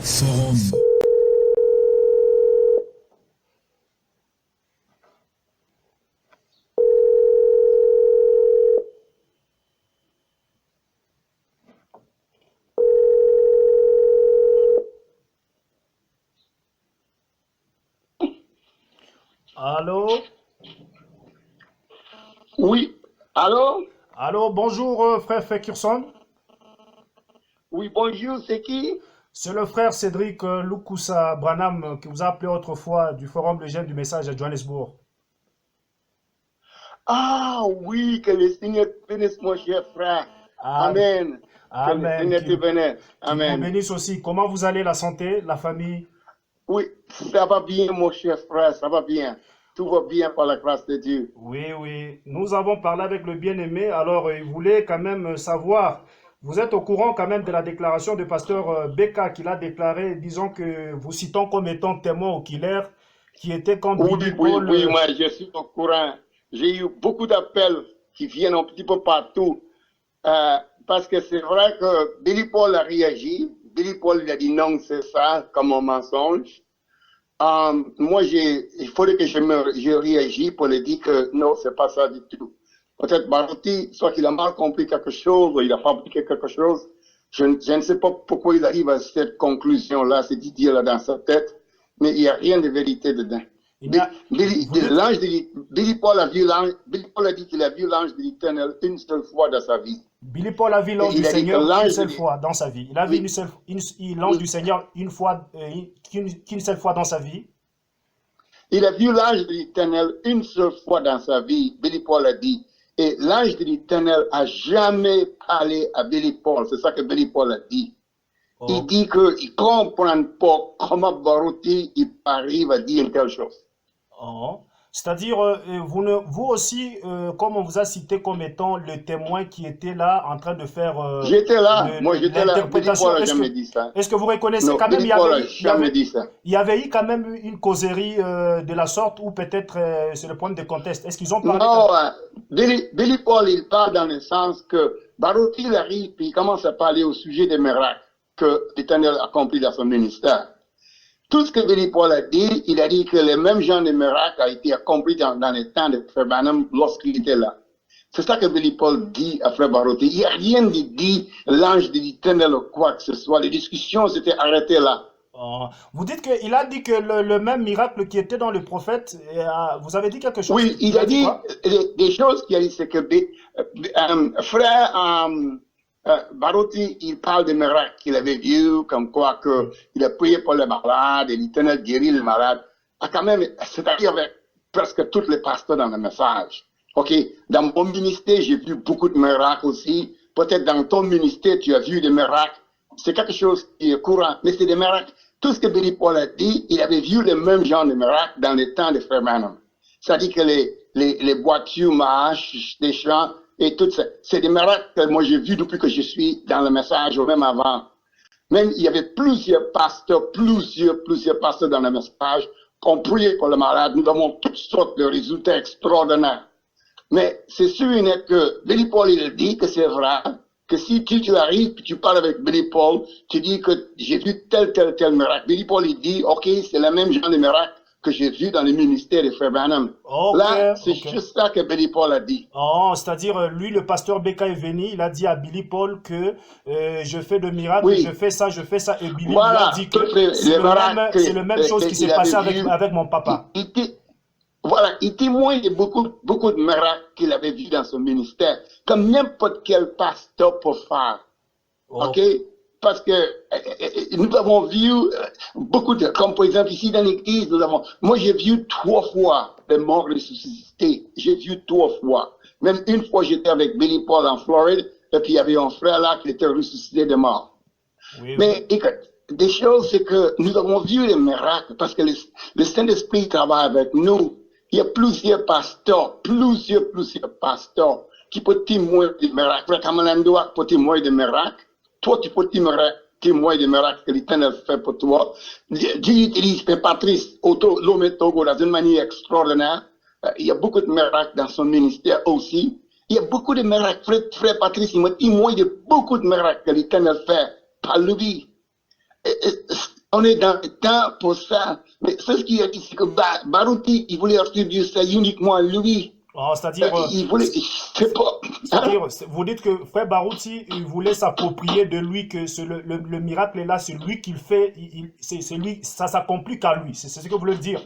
Forum. Allô? Oui, allô? Allô, bonjour frère Fekirson. Oui, bonjour, c'est qui? C'est le frère Cédric Lukusa Branham qui vous a appelé autrefois du Forum de Jeunes du Message à Johannesburg. Ah oui, que le Seigneur te bénisse, mon cher frère. Am- Amen. Que le Amen. Seigneur te bénisse. Qu'il vous Amen. bénisse aussi. Comment vous allez, la santé, la famille? Oui, ça va bien, mon cher frère, ça va bien. Tout va bien par la grâce de Dieu. Oui, oui. Nous avons parlé avec le bien-aimé, alors il voulait quand même savoir, vous êtes au courant quand même de la déclaration du pasteur Beka qu'il a déclaré, disons que vous citons comme étant témoin oculaire, qui était quand Oui, Billy oui, Paul. oui, moi je suis au courant. J'ai eu beaucoup d'appels qui viennent un petit peu partout. Parce que c'est vrai que Billy Paul a réagi. Billy Paul il a dit non, c'est ça, comme un mensonge. Moi, il faudrait que je réagisse pour lui dire que non, c'est pas ça du tout. Peut-être Barouti, soit qu'il a mal compris quelque chose, ou il a fabriqué quelque chose. Je ne sais pas pourquoi il arrive à cette conclusion-là, cette idée-là dans sa tête, mais il n'y a rien de vérité dedans. Il n'y a- vous dites, Billy Paul a dit qu'il a vu l'ange de l'Éternel une seule fois dans sa vie. Billy Paul a vu Et l'ange du il a dit que Seigneur une l'ange seule fois dans sa vie. Il a vu oui, l'ange du oui, Seigneur une fois, qu'une seule fois dans sa vie. il a vu l'ange de l'Éternel une seule fois dans sa vie, Billy Paul a dit. Et l'ange de l'Éternel a jamais parlé à Billy Paul. C'est ça que Billy Paul a dit. Il Oh. dit qu'il ne comprend pas comment Barouti il arrive à dire une telle chose. Oh. C'est-à-dire, vous aussi, comme on vous a cité comme étant le témoin qui était là en train de faire J'étais là, moi j'étais là. Billy l'interprétation, Paul n'a jamais dit ça. est-ce que vous reconnaissez Non, quand même, Billy Paul n'a jamais dit ça. il y avait eu quand même une causerie de la sorte ou peut-être c'est le problème de contexte. Est-ce qu'ils ont parlé Non, Billy Paul, il parle dans le sens que Barouti il arrive puis il commence à parler au sujet des miracles que l'Éternel a accomplis dans son ministère. Tout ce que Billy Paul a dit, il a dit que le même genre de miracle a été accompli dans les temps de Frère Branham lorsqu'il était là. C'est ça que Billy Paul dit à Frère Barouti. Il n'y a rien de dit l'ange de l'Éternel ou quoi que ce soit. Les discussions s'étaient arrêtées là. Oh. Vous dites qu'il a dit que le même miracle qui était dans le prophète, vous avez dit quelque chose? Oui, il a dit quoi? des choses qu'il a dit, c'est que frère Barouti, il parle des miracles qu'il avait vus, comme quoi que il a prié pour les malades et l'Éternel guérit les malades. Ah, quand même, c'est-à-dire avec presque tous les pasteurs dans le message. Ok, dans mon ministère, j'ai vu beaucoup de miracles aussi. Peut-être dans ton ministère, tu as vu des miracles. C'est quelque chose qui est courant, mais c'est des miracles. Tout ce que Billy Paul a dit, il avait vu le même genre de miracles dans les temps de Frère Branham. C'est-à-dire que les voitures marchent, des champs, et tout ça. C'est des miracles que moi j'ai vus depuis que je suis dans le message, ou même avant. Même il y avait plusieurs pasteurs dans le message, qu'on priait pour les malades. Nous avons toutes sortes de résultats extraordinaires. Mais c'est sûr et net que Billy Paul, il dit que c'est vrai, que si tu arrives et tu parles avec Billy Paul, tu dis que j'ai vu tel miracle. Billy Paul, il dit, OK, c'est le même genre de miracle que j'ai vu dans le ministère de Frère Branham. Ok, Là, c'est ok. juste ça que Billy Paul a dit. Oh, c'est-à-dire, lui, le pasteur Beka est venu, il a dit à Billy Paul que je fais de miracles, Oui, je fais ça, et Billy lui a voilà, dit que toutes les miracles c'est le même chose qui qu'il s'est avait passé vus. avec mon papa. Voilà, il témoigne de beaucoup de miracles qu'il avait vus dans son ministère, comme n'importe quel pasteur peut faire. Oh, OK? Parce que nous avons vu beaucoup de, comme par exemple ici dans l'église, moi j'ai vu 3 fois des morts ressuscités. J'ai vu 3 fois. Même une fois j'étais avec Billy Paul en Floride, et puis il y avait un frère là qui était ressuscité de mort. oui, oui. Mais écoute, des choses, c'est que nous avons vu les miracles parce que le Saint-Esprit travaille avec nous. Il y a plusieurs pasteurs qui peuvent témoigner des miracles. Frère Kamalandoa peut témoigner des miracles. Toi, tu peux témoigner des miracles que l'Éternel fait pour toi. Dieu utilise Père Patrice Lomé Togo dans une manière extraordinaire. Il y a beaucoup de miracles dans son ministère aussi. Il y a beaucoup de miracles. Frère Patrice, il m'a témoigné de beaucoup de miracles que l'Éternel fait par lui. On est dans le temps pour ça. Mais c'est ce qu'il a dit, c'est que Barouti, il voulait attribuer ça uniquement à lui. C'est-à-dire, Il voulait, je sais pas. c'est-à-dire, vous dites que Frère Barouti, il voulait s'approprier de lui, que le miracle est là, c'est lui qui le fait, c'est lui, ça s'accomplit qu'à lui. C'est ce que vous voulez dire.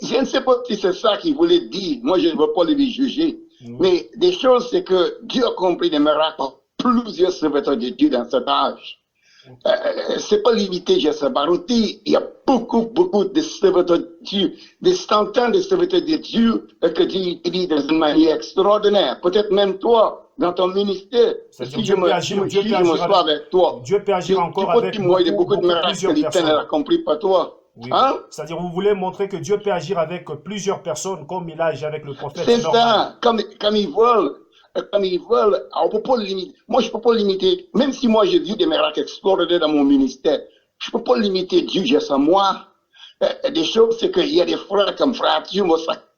Je ne sais pas si c'est ça qu'il voulait dire. Moi, je ne veux pas le juger. Mais des choses, c'est que Dieu a compris des miracles pour plusieurs serviteurs de Dieu dans cet âge. C'est pas limité, Jesse Barouti. Il y a beaucoup de serviteurs de Dieu, des centaines de serviteurs de Dieu que Dieu utilise d'une manière extraordinaire. Peut-être même toi, dans ton ministère. Si je me sois avec toi, Dieu peut agir encore avec beaucoup de miracles que l'Éternel a compris par toi. Oui. Hein? C'est-à-dire, vous voulez montrer que Dieu peut agir avec plusieurs personnes, comme il a agi avec le prophète. C'est ça, comme ils veulent. Comme ils veulent, on peut pas le limiter. Moi, je peux pas le limiter. Même si moi, j'ai vu des miracles extraordinaires dans mon ministère, je peux pas limiter Dieu, j'ai ça moi. Des choses, c'est qu'il y a des frères comme Frère Dieu,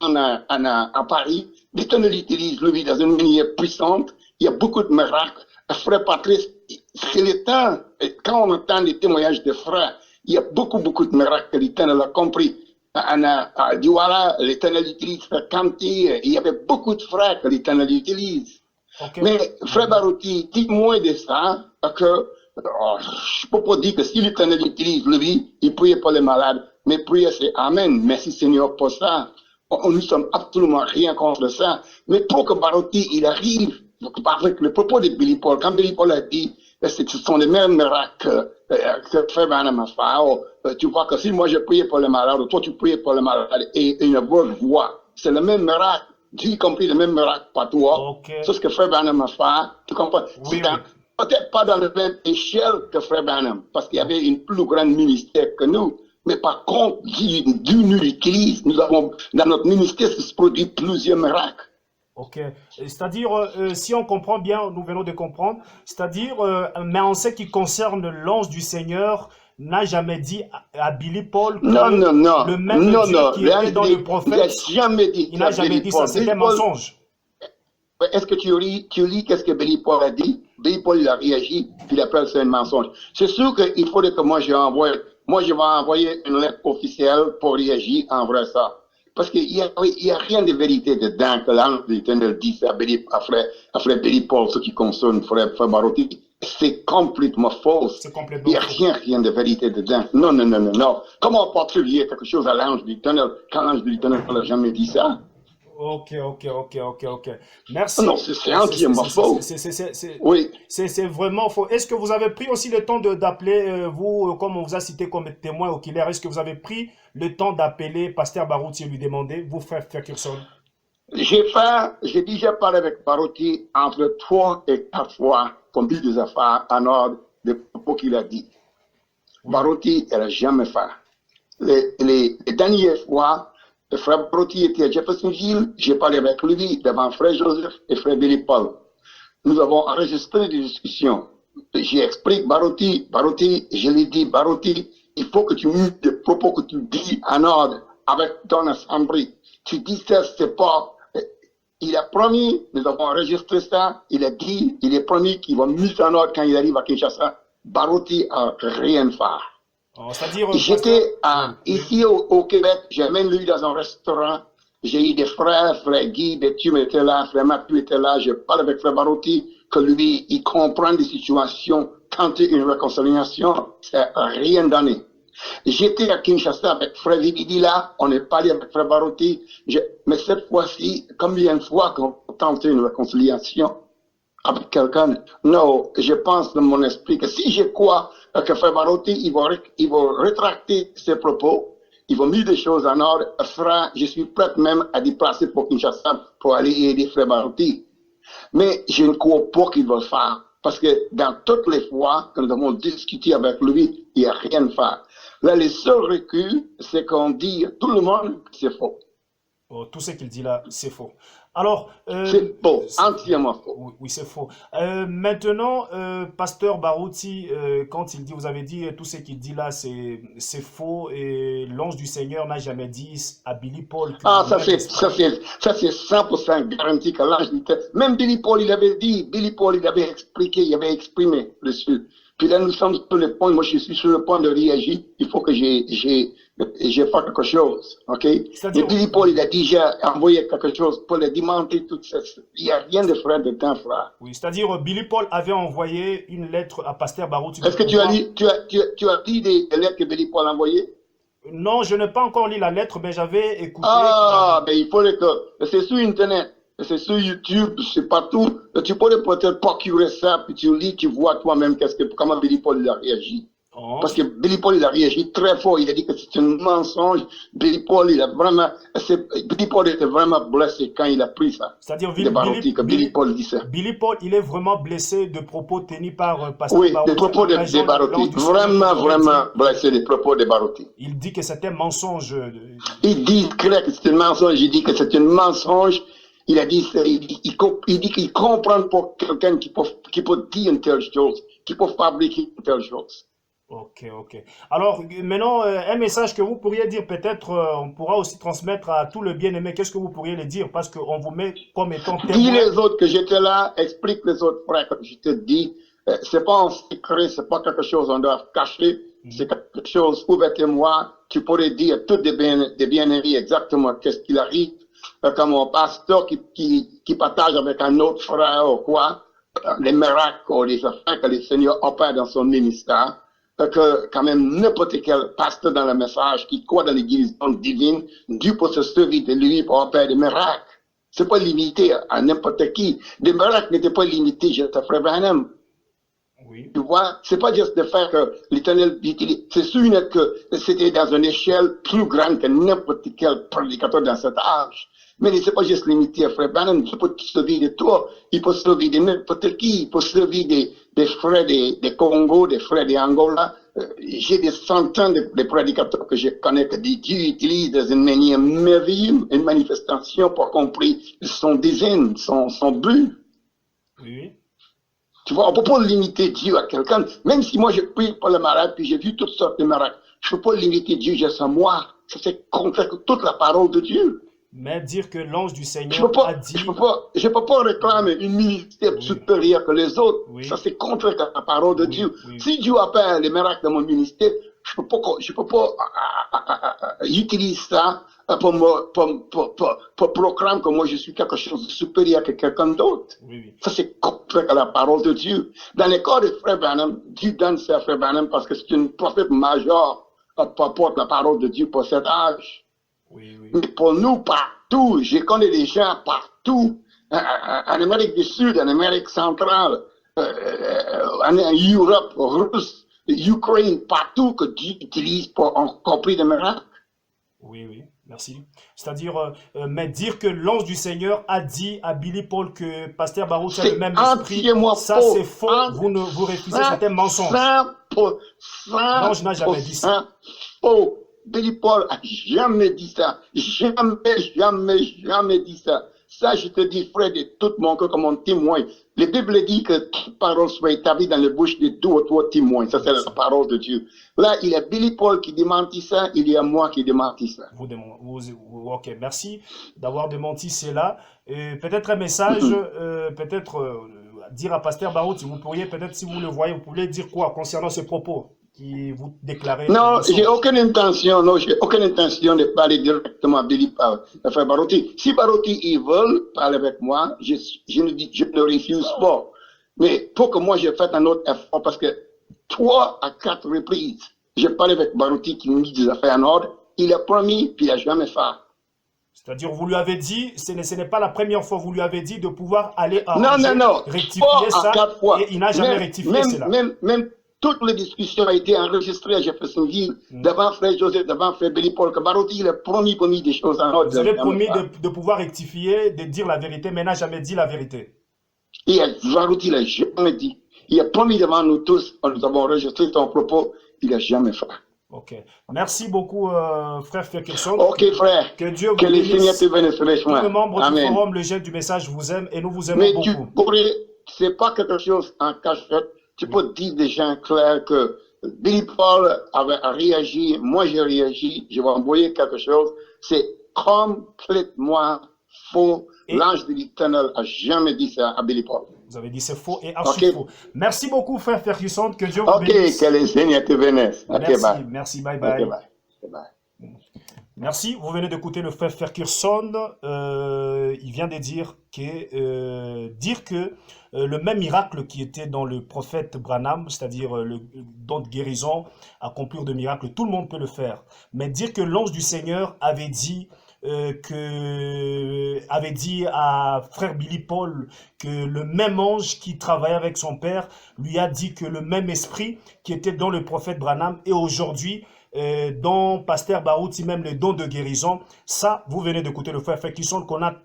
à Paris. L'Éternel utilise lui dans une manière puissante. Il y a beaucoup de miracles. Frère Patrice, c'est le temps. Quand on entend les témoignages des frères, il y a beaucoup de miracles que l'Éternel a compris. Voilà, l'Éternel utilise Frère Kanté. Il y avait beaucoup de frères que l'Éternel utilise. Okay. Mais Frère Barouti, dites-moi de ça, que je peux pas dire que si l'Éternel utilise lui, il prie pour les malades. Mais prier, c'est Amen. Merci Seigneur pour ça. Nous sommes absolument rien contre ça. Mais pour que Barouti, il arrive, avec le propos de Billy Paul, quand Billy Paul a dit, ce sont les mêmes miracles que Frère Branham a fait. Tu vois que si moi je priais pour les malades, ou toi tu priais pour les malades, et une bonne voix, c'est le même miracle. Dieu compris le même miracle par toi. Okay. C'est ce que Frère Branham a fait. Tu comprends? Oui, peut-être pas dans la même échelle que Frère Branham, parce qu'il y avait une plus grande ministère que nous. Mais par contre, Dieu nous utilise. Nous avons, dans notre ministère, se produit plusieurs miracles. Ok, c'est-à-dire, si on comprend bien, nous venons de comprendre, c'est-à-dire, mais en ce qui concerne l'ange du Seigneur, n'a jamais dit à Billy Paul que le même Dieu qui était dans le prophète, il n'a jamais dit ça, c'est un mensonge. Est-ce que tu lis qu'est-ce que Billy Paul a dit? Billy Paul, il a réagi, puis il appelle ça un mensonge. C'est sûr qu'il faudrait que moi je vais envoyer une lettre officielle pour réagir en vrai ça. Parce qu'il y a rien de vérité dedans que l'ange de l'Éternel dit à frère Billy Paul, ce qui concerne frère Barouti. C'est complètement faux. Il n'y a rien de vérité dedans. Non. Comment on peut attribuer quelque chose à l'ange de l'Éternel quand l'ange de l'Éternel n'a jamais dit ça? Ok. Merci. Non, c'est entièrement faux. Oui. C'est vraiment faux. Est-ce que vous avez pris aussi le temps d'appeler, vous, comme on vous a cité comme témoin oculaire, est-ce que vous avez pris le temps d'appeler Pasteur Barouti et lui demander, vous, frère Ferguson? J'ai déjà parlé avec Barouti entre 3 et 4 fois, comme dit des affaires en ordre des propos qu'il a dit. Barouti, elle n'a jamais fait. Les dernières fois, le frère Barouti était à Jeffersonville, j'ai parlé avec lui devant frère Joseph et frère Billy Paul. Nous avons enregistré des discussions. J'ai expliqué Barouti, je lui ai dit, Barouti, il faut que tu mettes des propos que tu dis en ordre avec ton assemblée. Tu dis ça, c'est pas. Il a promis, nous avons enregistré ça, il a dit, il est promis qu'il va mettre en ordre quand il arrive à Kinshasa. Barouti a rien fait. J'étais ici au Québec, j'ai même lu dans un restaurant, j'ai eu des frères, frère Guy, Béthum était là, frère Mathieu était là, je parle avec frère Barouti, que lui, il comprend des situations, tenter une réconciliation, c'est rien donné. J'étais à Kinshasa avec frère Vividi là, on est parlé avec frère Barouti, mais cette fois-ci, combien de fois qu'on tente une réconciliation avec quelqu'un? Non, je pense dans mon esprit que si je crois que frère Barouti, il va rétracter ses propos, il va mettre des choses en ordre, frère, je suis prêt même à déplacer pour Kinshasa pour aller aider frère Barouti. Mais je ne crois pas qu'il va le faire, parce que dans toutes les fois que nous avons discuté avec lui, il n'y a rien fait. Là, le seul recul, c'est qu'on dit à tout le monde que c'est faux. Oh, tout ce qu'il dit là, c'est faux. Alors, C'est faux, entièrement faux. oui, oui, c'est faux. Maintenant, Pasteur Barouti, quand il dit, vous avez dit, tout ce qu'il dit là, c'est faux, et l'ange du Seigneur n'a jamais dit à Billy Paul que Ah, le même esprit. ça c'est 100% garanti que l'ange était. Même Billy Paul, il avait dit, Billy Paul, il avait expliqué, il avait exprimé dessus. Puis là, nous sommes sur le point, moi je suis sur le point de réagir. Il faut que j'ai fait quelque chose, ok? Mais C'est-à-dire, Billy Paul, il a déjà envoyé quelque chose pour le démentir tout ça. Il n'y a rien de frère de temps, frère. oui, c'est-à-dire, Billy Paul avait envoyé une lettre à Pasteur Barouti de Est-ce que tu as pouvoir. lu, tu as dit des lettres que Billy Paul a envoyées? Non, je n'ai pas encore lu la lettre, mais j'avais écouté qu'il avait. Ah, ben il faut que c'est sur Internet, c'est sur YouTube, c'est partout. Tu peux peut-être procurer ça, puis tu lis, tu vois toi-même comment Billy Paul il a réagi. Oh, Parce que Billy Paul il a réagi très fort, il a dit que c'est un mensonge. Billy Paul était vraiment blessé quand il a pris ça. c'est-à-dire, De Barotti, que Billy Paul dit ça. Billy Paul, il est vraiment blessé de propos tenus par Pasteur Oui, des Barouti propos en de raison de Barotti. l'ange du Seigneur, Vraiment, comme il a dit. vraiment blessé des propos de Barotti. Il dit que c'était mensonge. Il dit clair que c'est un mensonge, il dit que c'est un mensonge. Il a dit, il dit qu'il comprend pour quelqu'un qui peut dire une telle chose, qui peut fabriquer une telle chose. Ok, ok. Alors, maintenant, un message que vous pourriez dire, peut-être, on pourra aussi transmettre à tout le bien-aimé. Qu'est-ce que vous pourriez les dire? Parce qu'on vous met comme étant Dis témoin. les autres que j'étais là, explique les autres frères que je te dis. C'est pas un secret, c'est pas quelque chose qu'on doit cacher, c'est quelque chose ouvertement. Tu pourrais dire à tous des bien-aimés exactement qu'est-ce qu'il arrive, comme un pasteur qui partage avec un autre frère ou quoi, les miracles ou les affaires que le Seigneur opère dans son ministère. Que quand même n'importe quel pasteur dans le message qui croit dans l'église divine, Dieu peut se servir de lui pour opérer des miracles. C'est pas limité à n'importe qui. Des miracles n'étaient pas limités juste à Frère Branham. Oui. Tu vois, c'est pas juste de faire que l'Éternel utilise. C'est sûr que c'était dans une échelle plus grande que n'importe quel prédicateur dans cet âge. Mais il ne s'est pas juste limité à Frère Branham. Il peut se servir de toi. Il peut se servir de n'importe qui. Il peut se servir des frères des Congo, des frères d'Angola. J'ai des centaines de prédicateurs que je connais que Dieu utilise dans une manière merveilleuse, une manifestation pour comprendre son design, son but. Oui. Tu vois, on ne peut pas limiter Dieu à quelqu'un. Même si moi je prie pour le malade, puis j'ai vu toutes sortes de miracles, je ne peux pas limiter Dieu juste à moi. Ça c'est contre toute la parole de Dieu. Mais dire que l'ange du Je Seigneur peux pas, a dit. je peux pas réclamer une ministère supérieure que les autres. Oui. Ça c'est contre la parole de Oui, Dieu. oui. Si Dieu appelle les miracles de mon ministère, je peux pas utiliser ça pour proclamer que moi je suis quelque chose de supérieur que quelqu'un d'autre. Oui, oui. Ça, c'est contre la parole de Dieu. Dans le cas de Frère Branham, Dieu donne ça à Frère Branham parce que c'est un prophète majeur qui apporte la parole de Dieu pour cet âge. Oui, oui. Mais pour nous, partout, je connais des gens partout, en Amérique du Sud, en Amérique centrale, en Europe, Russe, Ukraine, partout que Dieu utilise pour accomplir des miracles. Oui, oui, merci. C'est-à-dire, mais dire que l'ange du Seigneur a dit à Billy Paul que Pasteur Barouti a le C'est même esprit, entièrement ça faux. c'est faux. Vous refusez, c'est un mensonge. L'ange n'a jamais dit ça. Faux. Billy Paul a jamais dit ça. Jamais, jamais, jamais dit ça. Ça, je te dis, frère, de tout mon cœur comme un témoin. La Bible dit que toute parole soit établie dans la bouche de deux ou trois témoins. Ça, c'est la parole de Dieu. Là, il y a Billy Paul qui démentit ça, il y a moi qui démentit ça. Ok, merci d'avoir démenti cela. Peut-être un message, dire à Pasteur Barouti, vous pourriez peut-être, si vous le voyez, vous pouvez dire quoi concernant ce propos qui vous déclarez? Non, j'ai aucune intention de parler directement à Billy Frère Barouti. Si Barouti, ils veulent parler avec moi, je ne refuse pas. Mais pour que moi, j'ai fait un autre effort, parce que 3 à 4 reprises, j'ai parlé avec Barouti qui me dit des affaires en ordre, il a promis, puis il n'a jamais fait. C'est-à-dire, vous lui avez dit, ce n'est pas la première fois, vous lui avez dit de pouvoir aller rectifier 3 à ça, 4 fois. et il n'a jamais rectifié cela. Même toutes les discussions ont été enregistrées à Jeffersonville, devant Frère Joseph, devant Frère Billy Paul, que Barouti, il a promis des choses en ordre. Vous avez promis de pouvoir rectifier, de dire la vérité, mais n'a jamais dit la vérité. Barouti, il n'a jamais dit. Il a promis devant nous tous, nous avons enregistré ton propos, il n'a jamais fait. Ok. Merci beaucoup, frère Ferguson. Ok, frère. Que Dieu vous Que le Seigneur bénisse. te bénisse Tous les richement. membres du Amen. forum, le Gel du message vous aime et nous vous aimons Mais tu beaucoup. pourrais, c'est pas quelque chose en cachette. Tu peux dire des gens clairs que Billy Paul avait réagi, moi j'ai réagi, je vais envoyer quelque chose. C'est complètement faux. Et L'ange de l'Éternel a jamais dit ça à Billy Paul. vous avez dit c'est faux et archi Ok? faux. Merci beaucoup, frère Ferguson. Que Dieu vous Ok, bénisse. que le Seigneur te bénisse. Ok, Merci, bye. merci, bye Ok, bye. bye. Ok, bye. Merci, vous venez d'écouter le frère Ferguson. Il vient de dire que le même miracle qui était dans le prophète Branham, c'est-à-dire le don de guérison, accomplir de miracles, tout le monde peut le faire. Mais dire que l'ange du Seigneur avait dit à frère Billy Paul que le même ange qui travaillait avec son père lui a dit que le même esprit qui était dans le prophète Branham est aujourd'hui dans Pasteur Barouti, même les dons de guérison. Ça, vous venez d'écouter le frère Ferguson qu'on a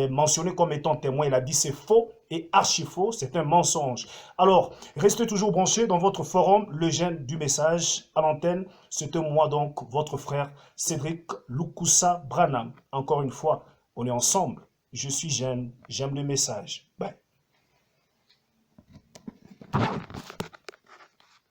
mentionné comme étant témoin. Il a dit c'est faux et archi faux, c'est un mensonge. Alors, restez toujours branchés dans votre forum, le Gel du message à l'antenne. C'était moi donc, votre frère Cédric Lukusa Branham. Encore une fois, on est ensemble. Je suis jeune, j'aime le message. Bye.